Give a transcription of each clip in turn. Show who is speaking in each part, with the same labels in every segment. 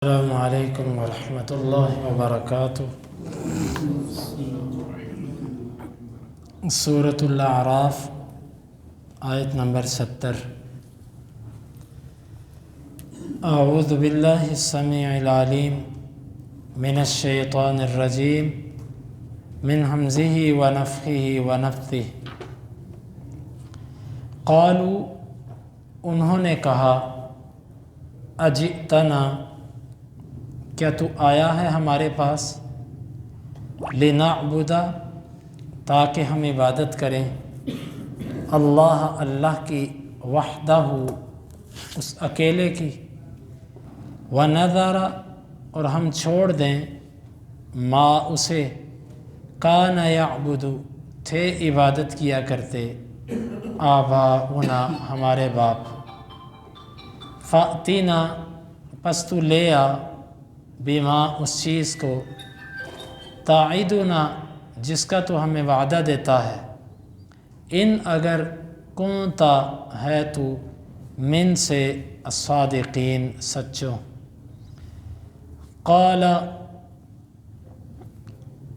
Speaker 1: السلام علیکم ورحمۃ اللہ وبرکاتہ۔ سورۃ الاعراف آیت نمبر 70۔ اعوذ باللہ السمیع العلیم من الشیطان الرجیم من ہمزہ ونفخہ ونفثہ۔ قالوا، انہوں نے کہا، اجئتنا، کیا تو آیا ہے ہمارے پاس، لنعبد، تاکہ ہم عبادت کریں، اللہ کی، وحدہ، اس اکیلے کی، ونذر، اور ہم چھوڑ دیں، ما اسے، کان یعبد، تھے عبادت کیا کرتے، آباؤنا، ہمارے باپ، فأتنا، پس تو لے آ، بما، اس چیز کو، تعیدنا، جس کا تو ہمیں وعدہ دیتا ہے، ان، اگر، کنتا، ہے تو، من، سے، الصادقین، سچوں۔ قال،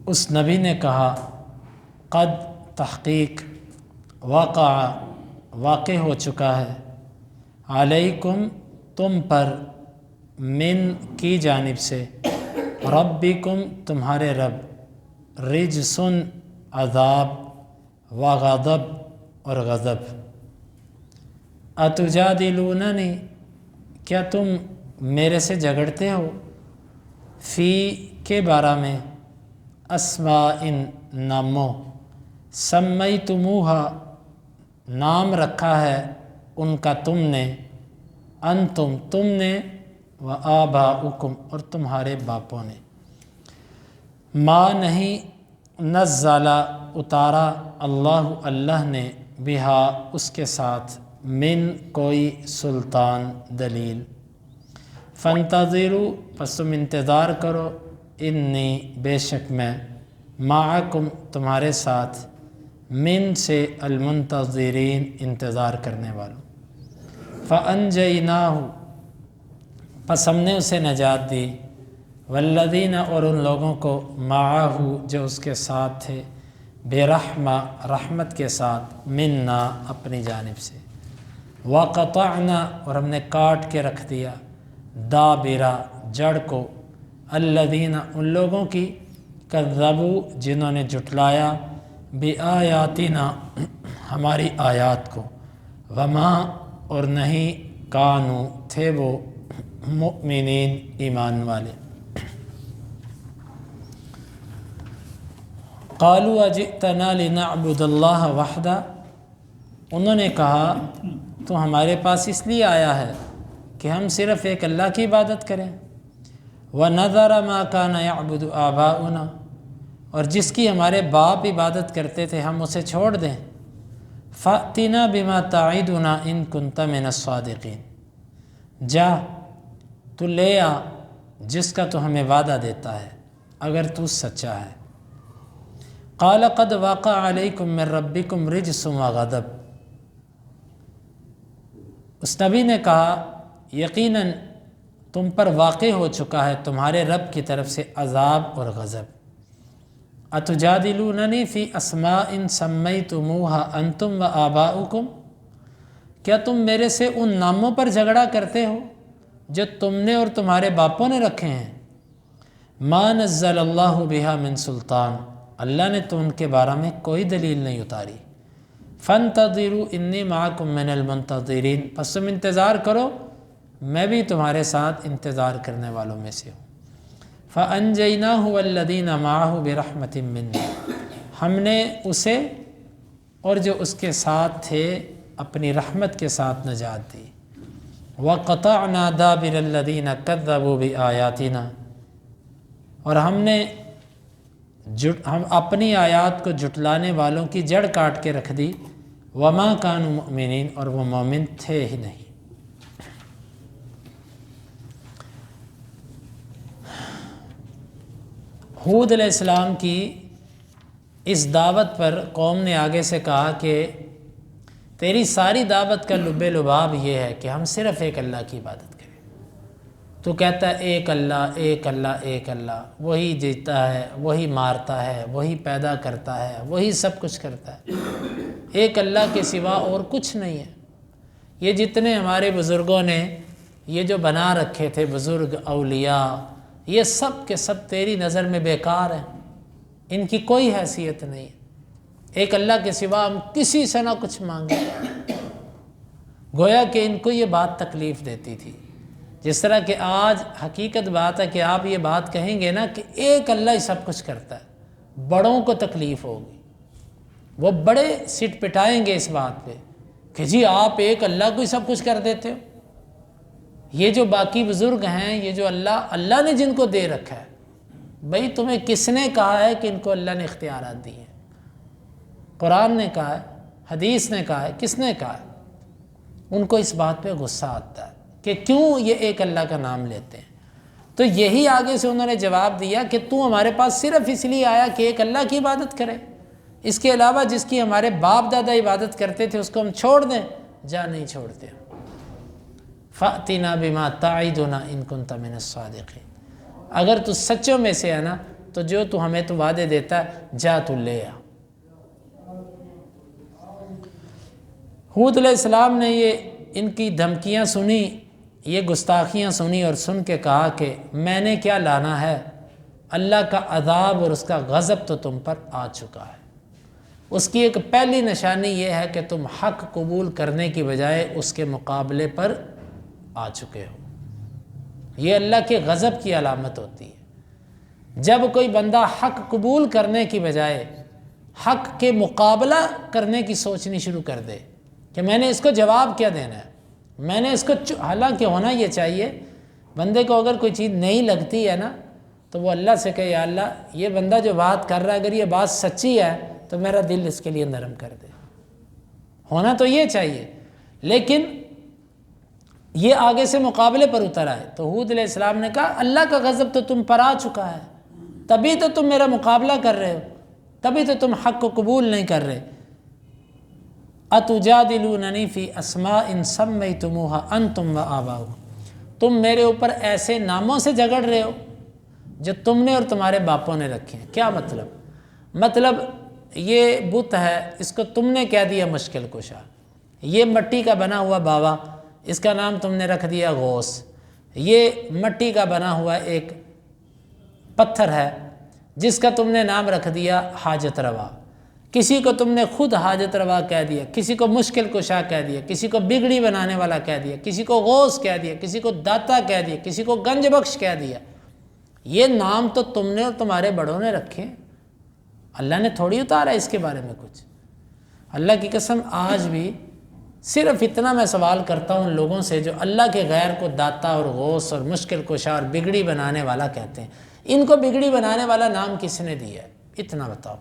Speaker 1: اس نبی نے کہا، قد، تحقیق، وقع، واقع ہو چکا ہے، علیکم، تم پر، من، کی جانب سے، ربکم، تمہارے رب، رجسن، عذاب، وغضب، اور غضب۔ اتجادلوننی، کیا تم میرے سے جھگڑتے ہو، فی، کے بارے میں، اسماء، ناموں، سمیتموہا، نام رکھا ہے ان کا تم نے، انتم، تم نے، وآباؤکم، اور تمہارے باپوں نے، ما، نہیں، نزل، اتارا، اللہ نے، بہا، اس کے ساتھ، من، کوئی، سلطان، دلیل، فانتظروا، پس تم انتظار کرو، انی، بے شک میں، معکم، تمہارے ساتھ، من، سے، المنتظرین، انتظار کرنے والوں۔ فانجیناہ، پس ہم نے اسے نجات دی، والذین، اور ان لوگوں کو، معہ، جو اس کے ساتھ تھے، برحمہ، رحمت کے ساتھ، منا، اپنی جانب سے، وقطعنا، اور ہم نے کاٹ کے رکھ دیا، دابرہ، جڑ کو، الذین، ان لوگوں کی، کذبوا، جنہوں نے جھٹلایا، بآیاتنا، ہماری آیات کو، وما، اور نہیں، کانوا، تھے وہ، مؤمنین، ایمان والے۔ قالوا اجئتنا لنعبد اللہ وحدہ، انہوں نے کہا، تو ہمارے پاس اس لیے آیا ہے کہ ہم صرف ایک اللہ کی عبادت کریں، ونذر ما کان یعبد آباؤنا، اور جس کی ہمارے باپ عبادت کرتے تھے ہم اسے چھوڑ دیں، فأتنا بما تعیدنا ان کنت من الصادقین، جا، تو لے آ، جس کا تو ہمیں وعدہ دیتا ہے، اگر تو سچا ہے۔ قال قد وقع علیکم من ربکم رجس وغضب، اس نبی نے کہا، یقیناً تم پر واقع ہو چکا ہے تمہارے رب کی طرف سے عذاب اور غضب۔ اتجادلوننی فی اسماء سمیتموہا انتم وآباؤکم، کیا تم میرے سے ان ناموں پر جھگڑا کرتے ہو جو تم نے اور تمہارے باپوں نے رکھے ہیں، ما نزل اللہ بہا من سلطان، اللہ نے تو ان کے بارے میں کوئی دلیل نہیں اتاری، فانتظروا انی معکم من المنتظرین، پس تم انتظار کرو، میں بھی تمہارے ساتھ انتظار کرنے والوں میں سے ہوں۔ فانجیناہ والذین معہ برحمت منا، ہم نے اسے اور جو اس کے ساتھ تھے اپنی رحمت کے ساتھ نجات دی، وقطعنا دابر الذین کذبوا بآیاتنا، اور ہم اپنی آیات کو جھٹلانے والوں کی جڑ کاٹ کے رکھ دی، وما کانوا مؤمنین، اور وہ مومن تھے ہی نہیں۔ ہود علیہ السلام کی اس دعوت پر قوم نے آگے سے کہا کہ تیری ساری دعوت کا لب لباب یہ ہے کہ ہم صرف ایک اللہ کی عبادت کریں، تو کہتا ہے ایک اللہ ایک اللہ ایک اللہ، وہی جیتا ہے، وہی مارتا ہے، وہی پیدا کرتا ہے، وہی سب کچھ کرتا ہے، ایک اللہ کے سوا اور کچھ نہیں ہے۔ یہ جتنے ہمارے بزرگوں نے یہ جو بنا رکھے تھے بزرگ اولیاء، یہ سب کے سب تیری نظر میں بیکار ہیں، ان کی کوئی حیثیت نہیں ہے۔ ایک اللہ کے سوا ہم کسی سے نہ کچھ مانگیں۔ گویا کہ ان کو یہ بات تکلیف دیتی تھی، جس طرح کہ آج حقیقت بات ہے کہ آپ یہ بات کہیں گے نا کہ ایک اللہ ہی سب کچھ کرتا ہے، بڑوں کو تکلیف ہوگی، وہ بڑے سٹ پٹائیں گے اس بات پہ کہ جی آپ ایک اللہ کو ہی سب کچھ کر دیتے ہو۔ یہ جو باقی بزرگ ہیں، یہ جو اللہ نے جن کو دے رکھا ہے، بھئی تمہیں کس نے کہا ہے کہ ان کو اللہ نے اختیارات دی ہیں؟ قرآن نے کہا ہے، حدیث نے کہا ہے، کس نے کہا ہے؟ ان کو اس بات پہ غصہ آتا ہے کہ کیوں یہ ایک اللہ کا نام لیتے ہیں۔ تو یہی آگے سے انہوں نے جواب دیا کہ تو ہمارے پاس صرف اس لیے آیا کہ ایک اللہ کی عبادت کرے، اس کے علاوہ جس کی ہمارے باپ دادا عبادت کرتے تھے اس کو ہم چھوڑ دیں؟ جا نہیں چھوڑتے۔ فَأْتِنَا بِمَا تَعِدُنَا إِن كُنْتَ مِنَ الصَّادِقِينَ، اگر تو سچوں میں سے ہے نا تو جو تو ہمیں تو وعدے دیتا ہے جا تو لے آ۔ ہود علیہ السلام نے یہ ان کی دھمکیاں سنی، یہ گستاخیاں سنی اور سن کے کہا کہ میں نے کیا لانا ہے، اللہ کا عذاب اور اس کا غضب تو تم پر آ چکا ہے۔ اس کی ایک پہلی نشانی یہ ہے کہ تم حق قبول کرنے کی بجائے اس کے مقابلے پر آ چکے ہو۔ یہ اللہ کے غضب کی علامت ہوتی ہے جب کوئی بندہ حق قبول کرنے کی بجائے حق کے مقابلہ کرنے کی سوچنی شروع کر دے کہ میں نے اس کو جواب کیا دینا ہے، میں نے اس کو حالانکہ ہونا یہ چاہیے بندے کو اگر کوئی چیز نہیں لگتی ہے نا تو وہ اللہ سے کہے یا اللہ یہ بندہ جو بات کر رہا ہے اگر یہ بات سچی ہے تو میرا دل اس کے لیے نرم کر دے، ہونا تو یہ چاہیے۔ لیکن یہ آگے سے مقابلے پر اتر آئے تو ہود علیہ السلام نے کہا اللہ کا غضب تو تم پر آ چکا ہے، تبھی تو تم میرا مقابلہ کر رہے ہو، تبھی تو تم حق کو قبول نہیں کر رہے۔ اتجادلوننی فی اسماء سمیتموها انتم وآباؤکم، تم میرے اوپر ایسے ناموں سے جھگڑ رہے ہو جو تم نے اور تمہارے باپوں نے رکھے ہیں۔ کیا مطلب یہ بت ہے، اس کو تم نے کہہ دیا مشکل کشا، یہ مٹی کا بنا ہوا بابا، اس کا نام تم نے رکھ دیا غوث، یہ مٹی کا بنا ہوا ایک پتھر ہے جس کا تم نے نام رکھ دیا حاجت روا، کسی کو تم نے خود حاجت روا کہہ دیا، کسی کو مشکل کشا کہہ دیا، کسی کو بگڑی بنانے والا کہہ دیا، کسی کو غوث کہہ دیا، کسی کو داتا کہہ دیا، کسی کو گنج بخش کہہ دیا۔ یہ نام تو تم نے اور تمہارے بڑوں نے رکھے، اللہ نے تھوڑی اتارا اس کے بارے میں کچھ۔ اللہ کی قسم آج بھی صرف اتنا میں سوال کرتا ہوں ان لوگوں سے جو اللہ کے غیر کو داتا اور غوث اور مشکل کشا اور بگڑی بنانے والا کہتے ہیں، ان کو بگڑی بنانے والا نام کس نے دیا ہے؟ اتنا بتاؤ۔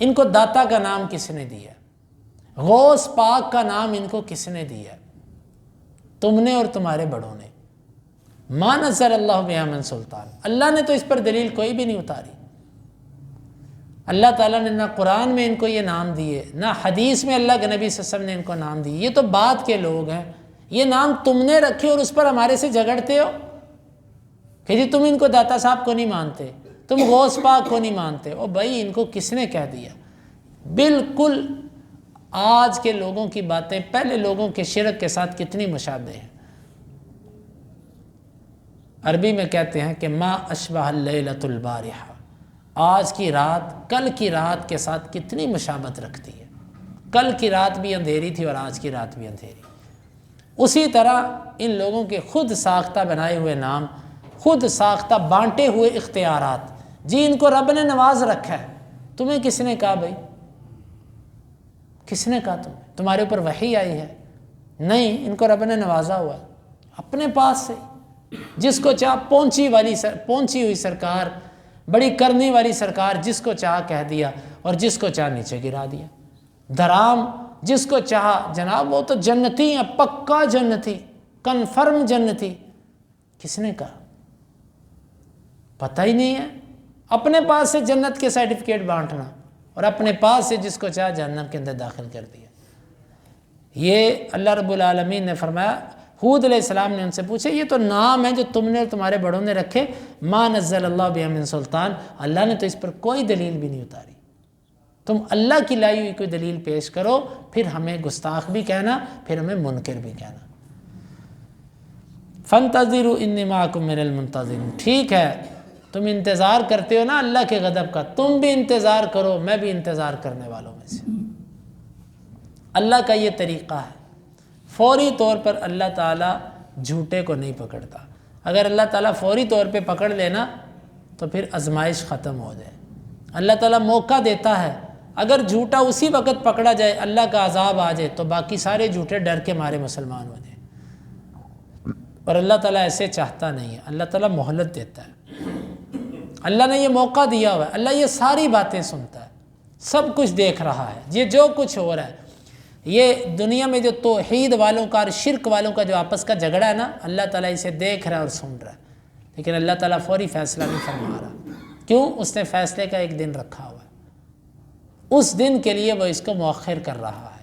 Speaker 1: ان کو داتا کا نام کس نے دیا؟ غوث پاک کا نام ان کو کس نے دیا؟ تم نے اور تمہارے بڑوں نے۔ ما نزل اللہ بہا من سلطان، اللہ نے تو اس پر دلیل کوئی بھی نہیں اتاری۔ اللہ تعالیٰ نے نہ قرآن میں ان کو یہ نام دیے، نہ حدیث میں اللہ کے نبی صلی اللہ علیہ وسلم نے ان کو نام دیے۔ یہ تو بعد کے لوگ ہیں، یہ نام تم نے رکھے اور اس پر ہمارے سے جھگڑتے ہو کہ جی تم ان کو داتا صاحب کو نہیں مانتے، تم غوث پاک کو نہیں مانتے۔ او بھائی ان کو کس نے کہہ دیا؟ بالکل آج کے لوگوں کی باتیں پہلے لوگوں کے شرک کے ساتھ کتنی مشابہ ہیں۔ عربی میں کہتے ہیں کہ ما اشبہ اللیلۃ البارحہ، آج کی رات کل کی رات کے ساتھ کتنی مشابہت رکھتی ہے۔ کل کی رات بھی اندھیری تھی اور آج کی رات بھی اندھیری۔ اسی طرح ان لوگوں کے خود ساختہ بنائے ہوئے نام، خود ساختہ بانٹے ہوئے اختیارات، جی ان کو رب نے نواز رکھا ہے، تمہیں کس نے کہا بھائی؟ کس نے کہا تمہارے اوپر وحی آئی ہے؟ نہیں، ان کو رب نے نوازا ہوا ہے اپنے پاس سے، جس کو چاہ پہنچی ہوئی سرکار، بڑی کرنی والی سرکار، جس کو چاہ کہہ دیا اور جس کو چاہ نیچے گرا دیا۔ دھرام جس کو چاہا، جناب وہ تو جنتی ہیں، پکا جنتی، کنفرم جنتی۔ کس نے کہا؟ پتہ ہی نہیں ہے۔ اپنے پاس سے جنت کے سرٹیفکیٹ بانٹنا اور اپنے پاس سے جس کو چاہ جہنم کے اندر داخل کر دیا۔ یہ اللہ رب العالمین نے فرمایا ہود علیہ السلام نے ان سے پوچھا یہ تو نام ہے جو تم نے اور تمہارے بڑوں نے رکھے، ما نزل اللہ بہا من سلطان، اللہ نے تو اس پر کوئی دلیل بھی نہیں اتاری، تم اللہ کی لائی ہوئی کوئی دلیل پیش کرو، پھر ہمیں گستاخ بھی کہنا، پھر ہمیں منکر بھی کہنا۔ فانتظروا انی معکم من المنتظرین، ٹھیک ہے تم انتظار کرتے ہو نا اللہ کے غضب کا، تم بھی انتظار کرو، میں بھی انتظار کرنے والوں میں سے۔ اللہ کا یہ طریقہ ہے، فوری طور پر اللہ تعالیٰ جھوٹے کو نہیں پکڑتا، اگر اللہ تعالیٰ فوری طور پہ پکڑ لینا تو پھر آزمائش ختم ہو جائے۔ اللہ تعالیٰ موقع دیتا ہے، اگر جھوٹا اسی وقت پکڑا جائے، اللہ کا عذاب آ جائے تو باقی سارے جھوٹے ڈر کے مارے مسلمان ہو جائیں، اور اللہ تعالیٰ ایسے چاہتا نہیں ہے، اللہ تعالیٰ مہلت دیتا ہے۔ اللہ نے یہ موقع دیا ہوا ہے، اللہ یہ ساری باتیں سنتا ہے، سب کچھ دیکھ رہا ہے، یہ جو کچھ ہو رہا ہے، یہ دنیا میں جو توحید والوں کا اور شرک والوں کا جو آپس کا جھگڑا ہے نا، اللہ تعالیٰ اسے دیکھ رہا ہے اور سن رہا ہے، لیکن اللہ تعالیٰ فوری فیصلہ نہیں فرما رہا، کیوں؟ اس نے فیصلے کا ایک دن رکھا ہوا ہے، اس دن کے لیے وہ اس کو مؤخر کر رہا ہے۔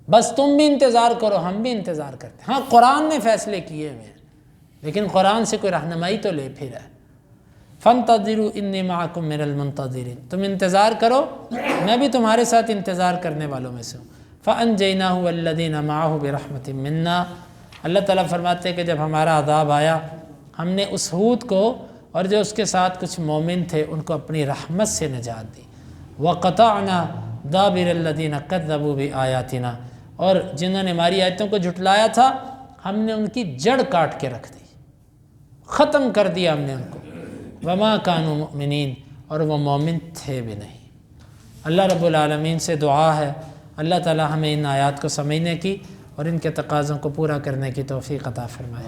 Speaker 1: بس تم بھی انتظار کرو، ہم بھی انتظار کرتے ہیں۔ ہاں قرآن نے فیصلے کیے ہوئے ہیں، لیکن قرآن سے کوئی رہنمائی تو لے پھر ہے۔ فانتظروا انی معکم من المنتظرین، تم انتظار کرو، میں بھی تمہارے ساتھ انتظار کرنے والوں میں سے ہوں۔ فانجیناہ والذین معہ برحمۃ منا، اللہ تعالیٰ فرماتے ہیں کہ جب ہمارا عذاب آیا، ہم نے اس ہود کو اور جو اس کے ساتھ کچھ مومن تھے ان کو اپنی رحمت سے نجات دی۔ وقطعنا دابر الذین کذبوا بآیاتنا، اور جنہوں نے ہماری آیتوں کو جھٹلایا تھا ہم نے ان کی جڑ کاٹ کے رکھ دی، ختم کر دیا ہم نے ان کو۔ وما کانوا مؤمنین، اور وہ مومن تھے بھی نہیں۔ اللہ رب العالمین سے دعا ہے اللہ تعالی ہمیں ان آیات کو سمجھنے کی اور ان کے تقاضوں کو پورا کرنے کی توفیق عطا فرمائے۔